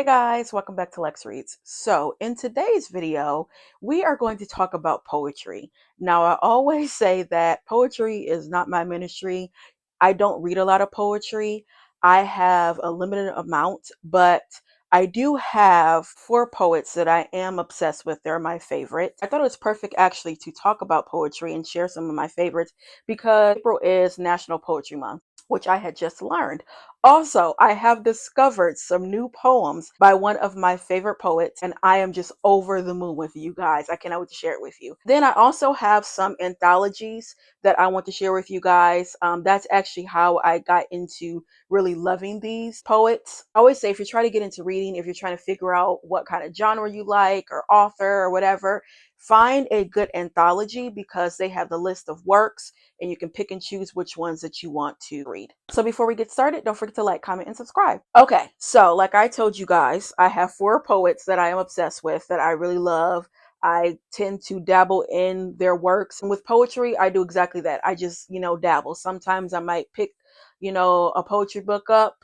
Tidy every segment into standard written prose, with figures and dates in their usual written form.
Guys, welcome back to Lex Reads. So in today's video, we are going to talk about poetry. Now, I always say that poetry is not my ministry. I don't read a lot of poetry. I have a limited amount, but I do have four poets that I am obsessed with. They're my favorite. I thought it was perfect actually to talk about poetry and share some of my favorites because April is National Poetry Month, which I had just learned. Also, I have discovered some new poems by one of my favorite poets, and I am just over the moon with you guys. I cannot wait to share it with you. Then I also have some anthologies that I want to share with you guys. That's actually how I got into really loving these poets. I always say if you're trying to get into reading, if you're trying to figure out what kind of genre you like or author or whatever, find a good anthology because they have the list of works and you can pick and choose which ones that you want to read. So before we get started, don't forget to like, comment, and subscribe. Okay, so like I told you guys, I have four poets that I am obsessed with that I really love. I tend to dabble in their works. And with poetry, I do exactly that. I just, dabble. Sometimes I might pick, a poetry book up.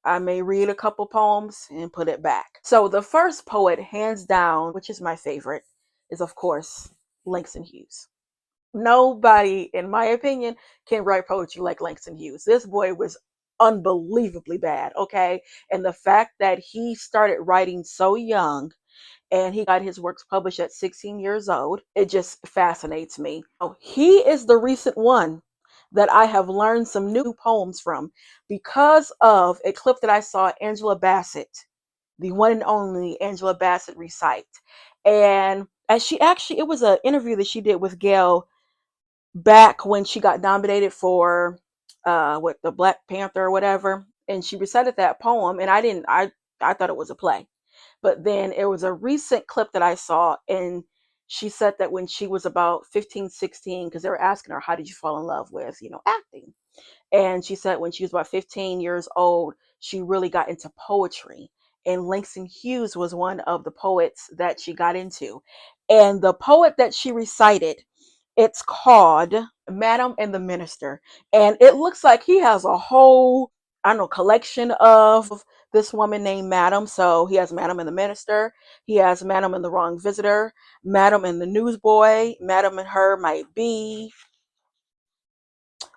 I may read a couple poems and put it back. So the first poet, hands down, which is my favorite, is of course Langston Hughes. Nobody, in my opinion, can write poetry like Langston Hughes. This boy was unbelievably bad, okay? And the fact that he started writing so young and he got his works published at 16 years old, it just fascinates me. He is the recent one that I have learned some new poems from because of a clip that I saw Angela Bassett, the one and only Angela Bassett, recite. And as it was an interview that she did with Gail back when she got nominated for the Black Panther or whatever, and she recited that poem, and I thought it was a play. But then it was a recent clip that I saw, and she said that when she was about 15, 16, because they were asking her, how did you fall in love with, acting? And she said when she was about 15 years old, she really got into poetry. And Langston Hughes was one of the poets that she got into. And the poet that she recited, it's called Madam and the Minister. And it looks like he has a whole, I don't know, collection of this woman named Madam. So he has Madam and the Minister. He has Madam and the Wrong Visitor, Madam and the Newsboy, Madam and Her Might Be,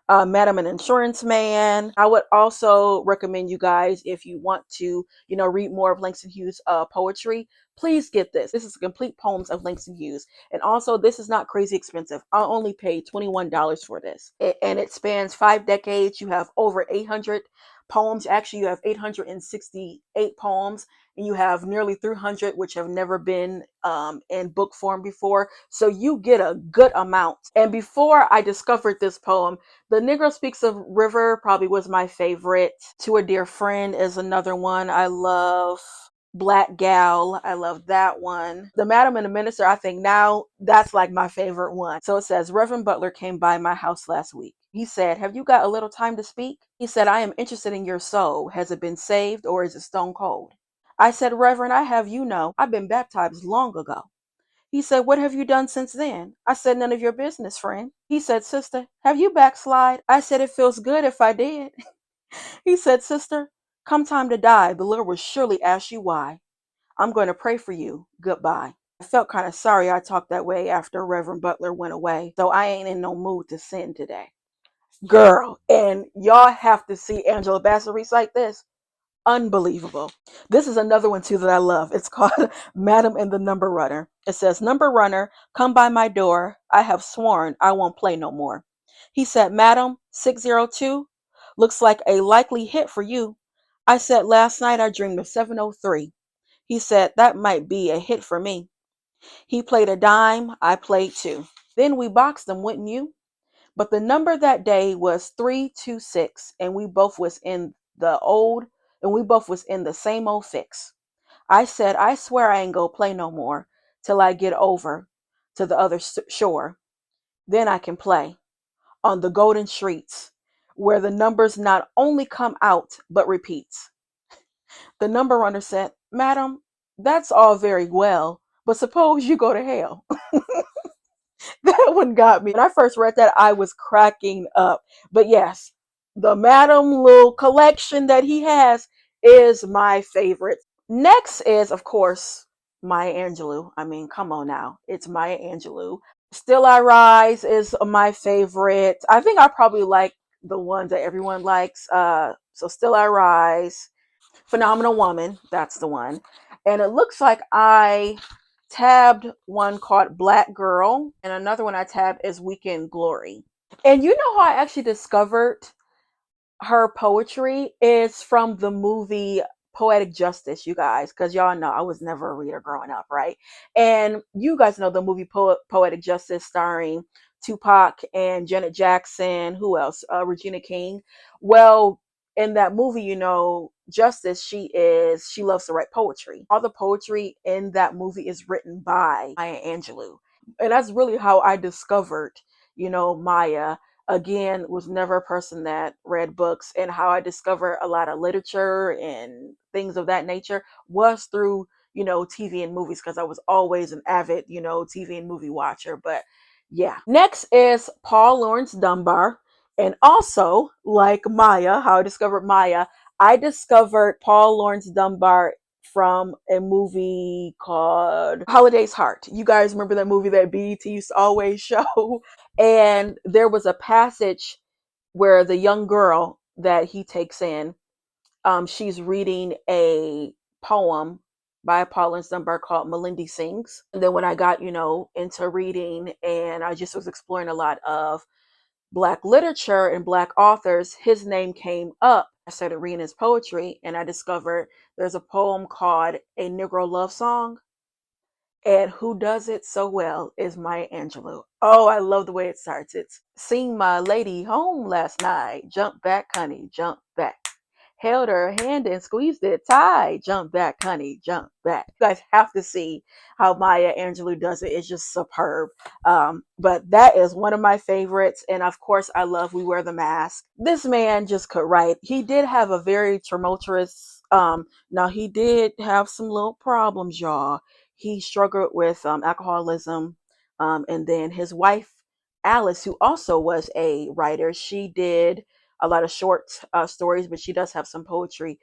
Madam and Insurance Man. I would also recommend you guys, if you want to, read more of Langston Hughes' poetry, please get this. This is complete poems of Langston Hughes. And also, this is not crazy expensive. I only paid $21 for this. And it spans 5 decades. You have over 800 poems. Actually, you have 868 poems. And you have nearly 300 which have never been in book form before. So you get a good amount. And before I discovered this poem, The Negro Speaks of River probably was my favorite. To a Dear Friend is another one I love. Black Gal, I love that one. The Madam and the Minister, I think now that's like my favorite one. So it says, Reverend Butler came by my house last week. He said, have you got a little time to speak? He said, I am interested in your soul. Has it been saved or is it stone cold? I said, Reverend, I have you know, I've been baptized long ago. He said, what have you done since then? I said, none of your business, friend. He said, sister, have you backslide? I said, it feels good if I did. He said, sister, come time to die, the Lord will surely ask you why. I'm going to pray for you. Goodbye. I felt kind of sorry I talked that way after Reverend Butler went away, so I ain't in no mood to sin today. Girl, and y'all have to see Angela Bassett recite this. Unbelievable. This is another one too that I love. It's called Madam and the Number Runner. It says, Number Runner, come by my door. I have sworn I won't play no more. He said, Madam, 602, looks like a likely hit for you. I said, last night I dreamed of 703. He said, that might be a hit for me. He played a dime, I played two. Then we boxed them, wouldn't you? But the number that day was 326, and we both was in the same old fix. I said, I swear I ain't gonna play no more till I get over to the other shore. Then I can play on the golden streets where the numbers not only come out but repeats. The number runner said, Madam, that's all very well, but suppose you go to hell. That one got me. When I first read that, I was cracking up. But yes, the Madam little collection that he has is my favorite. Next is, of course, Maya Angelou. I mean, come on now. It's Maya Angelou. Still I Rise is my favorite. I think I probably like the ones that everyone likes. So Still I Rise, Phenomenal Woman, that's the one. And it looks like I tabbed one called Black Girl, and another one I tabbed is Weekend Glory. And you know how I actually discovered her poetry is from the movie Poetic Justice, you guys, because y'all know I was never a reader growing up, right? And you guys know the movie Poetic Justice starring Tupac and Janet Jackson, who else? Regina King. Well, in that movie, you know, Justice, she loves to write poetry. All the poetry in that movie is written by Maya Angelou. And that's really how I discovered, you know, Maya. Again, was never a person that read books, and how I discovered a lot of literature and things of that nature was through, you know, TV and movies, because I was always an avid, you know, TV and movie watcher. But yeah. Next is Paul Laurence Dunbar. And also, like Maya, how I discovered Maya, I discovered Paul Laurence Dunbar from a movie called Holiday's Heart. You guys remember that movie that BET used to always show? And there was a passage where the young girl that he takes in, she's reading a poem by Paul Laurence Dunbar called Melindy Sings. And then when I got, you know, into reading, and I just was exploring a lot of Black literature and Black authors, his name came up. I started reading his poetry, and I discovered there's a poem called A Negro Love Song. And who does it so well is Maya Angelou. Oh, I love the way it starts. It's seen my lady home last night. Jump back, honey, jump back. Held her hand and squeezed it tight. Jump back, honey, jump back. You guys have to see how Maya Angelou does it. It's just superb. But that is one of my favorites. And of course, I love We Wear the Mask. This man just could write. He did have a very tumultuous, now he did have some little problems, y'all. He struggled with alcoholism. And then his wife, Alice, who also was a writer, she did a lot of short stories, but she does have some poetry.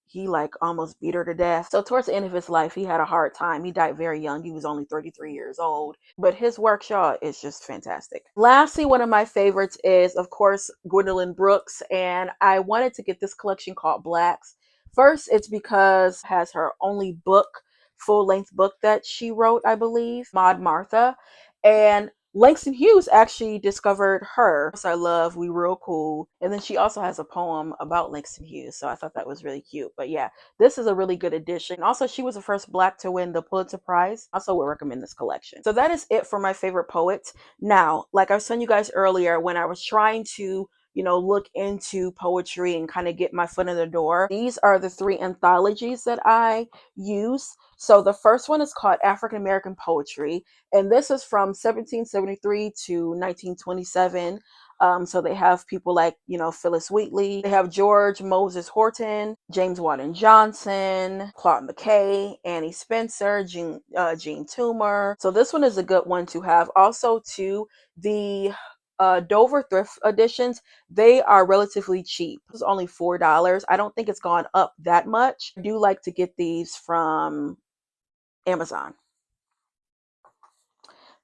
He like almost beat her to death. So towards the end of his life, he had a hard time. He died very young. He was only 33 years old. But his work, y'all, is just fantastic. Lastly, one of my favorites is, of course, Gwendolyn Brooks. And I wanted to get this collection called Blacks. First, it's because it has her only book, full-length book that she wrote, I believe, Maud Martha. And Langston Hughes actually discovered her. So I love We Real Cool. And then she also has a poem about Langston Hughes. So I thought that was really cute. But yeah, this is a really good addition. Also, she was the first Black to win the Pulitzer Prize. Also would recommend this collection. So that is it for my favorite poets. Now, like I was telling you guys earlier, when I was trying to, you know, look into poetry and kind of get my foot in the door, these are the three anthologies that I use. So the first one is called African American Poetry, and this is from 1773 to 1927. So they have people like, you know, Phyllis Wheatley. They have George Moses Horton, James Weldon Johnson, Claude McKay, Annie Spencer, Jean Toomer. So this one is a good one to have. Also, to the Dover thrift editions, they are relatively cheap. It's only $4. I don't think it's gone up that much. I do like to get these from Amazon.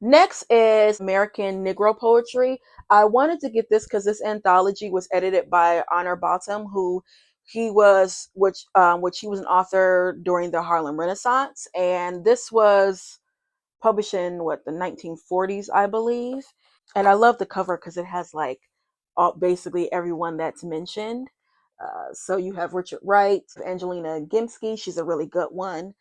Next is American Negro Poetry. I wanted to get this because this anthology was edited by Honor Bottom, who which he was an author during the Harlem Renaissance, and this was published in what, the 1940s, I believe. And I love the cover because it has like basically everyone that's mentioned. So you have Richard Wright, Angelina Gimsky. She's a really good one.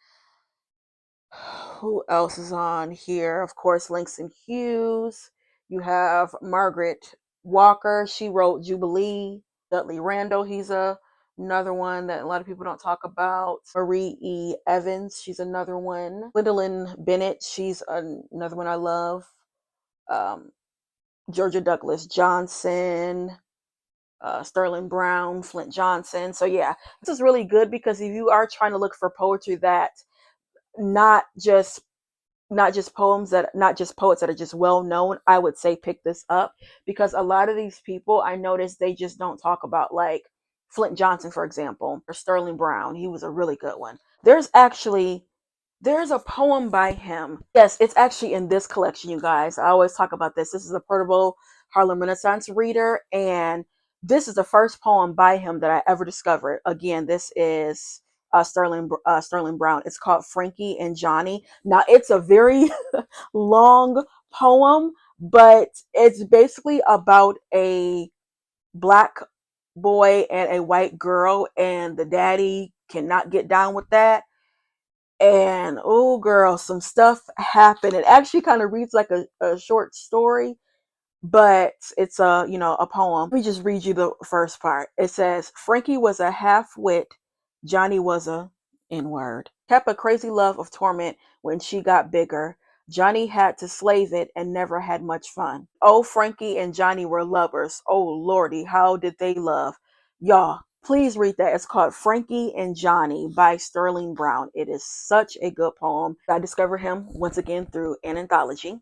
Who else is on here? Of course, Langston Hughes. You have Margaret Walker. She wrote Jubilee. Dudley Randall. Another one that a lot of people don't talk about. Marie E. Evans. She's another one. Gwendolyn Bennett. She's another one I love. Georgia Douglas Johnson. Sterling Brown, Flint Johnson. So yeah, this is really good because if you are trying to look for poetry that not just not just poets that are just well known, I would say pick this up, because a lot of these people, I noticed, they just don't talk about like Flint Johnson, for example, or Sterling Brown. He was a really good one. There's a poem by him. Yes, it's actually in this collection, you guys. I always talk about this. This is a portable Harlem Renaissance reader, and this is the first poem by him that I ever discovered. Again, this is Sterling Brown. It's called Frankie and Johnny. Now, it's a very long poem, but it's basically about a black boy and a white girl, and the daddy cannot get down with that. And oh, girl, some stuff happened. It actually kind of reads like a short story, but it's a poem. Let me just read you the first part. It says, Frankie was a half-wit, Johnny was a N-word. Kept a crazy love of torment when she got bigger. Johnny had to slave it and never had much fun. Oh, Frankie and Johnny were lovers. Oh, Lordy, how did they love? Y'all, please read that. It's called Frankie and Johnny by Sterling Brown. It is such a good poem. I discovered him once again through an anthology.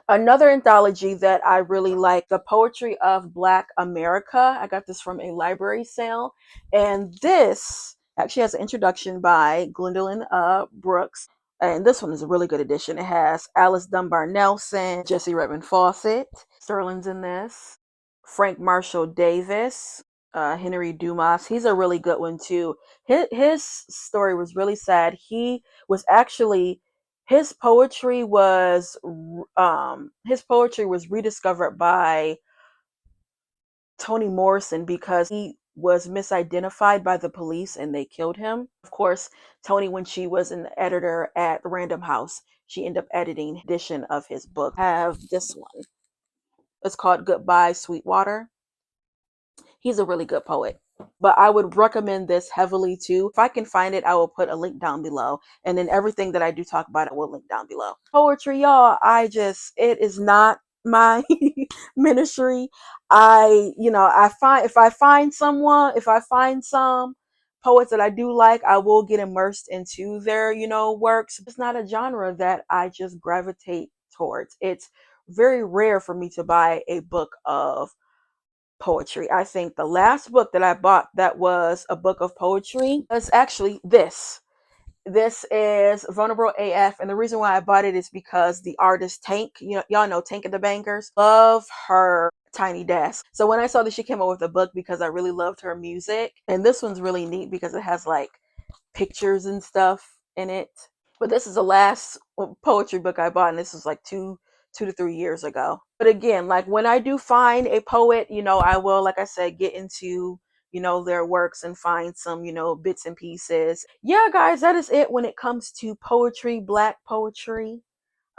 Another anthology that I really like, The Poetry of Black America. I got this from a library sale. And this actually has an introduction by Gwendolyn Brooks. And this one is a really good edition. It has Alice Dunbar Nelson, Jesse Redmond Fawcett, Sterling's in this, Frank Marshall Davis, Henry Dumas. He's a really good one too. His story was really sad. He was actually his poetry was rediscovered by Toni Morrison because he was misidentified by the police and they killed him. Of course, Toni, when she was an editor at Random House, she ended up editing an edition of his book. I have this one. It's called Goodbye, Sweetwater. He's a really good poet. But I would recommend this heavily too. If I can find it, I will put a link down below. And then everything that I do talk about, I will link down below. Poetry, y'all, it is not my ministry. If I find some poets that I do like, I will get immersed into their, works. It's not a genre that I just gravitate towards. It's very rare for me to buy a book of poetry. I think the last book that I bought that was a book of poetry was actually this. This is Vulnerable AF, and the reason why I bought it is because the artist Tank, y'all know Tank and the Bangers, love her Tiny Desk. So when I saw that she came out with a book, because I really loved her music, and this one's really neat because it has like pictures and stuff in it. But this is the last poetry book I bought, and this was like 2 to 3 years ago. But again, like when I do find a poet, I will, like I said, get into, their works and find some, bits and pieces. Yeah, guys, that is it when it comes to poetry, black poetry.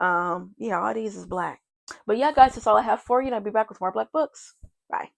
Yeah, all these is black. But yeah, guys, that's all I have for you, and I'll be back with more black books. Bye.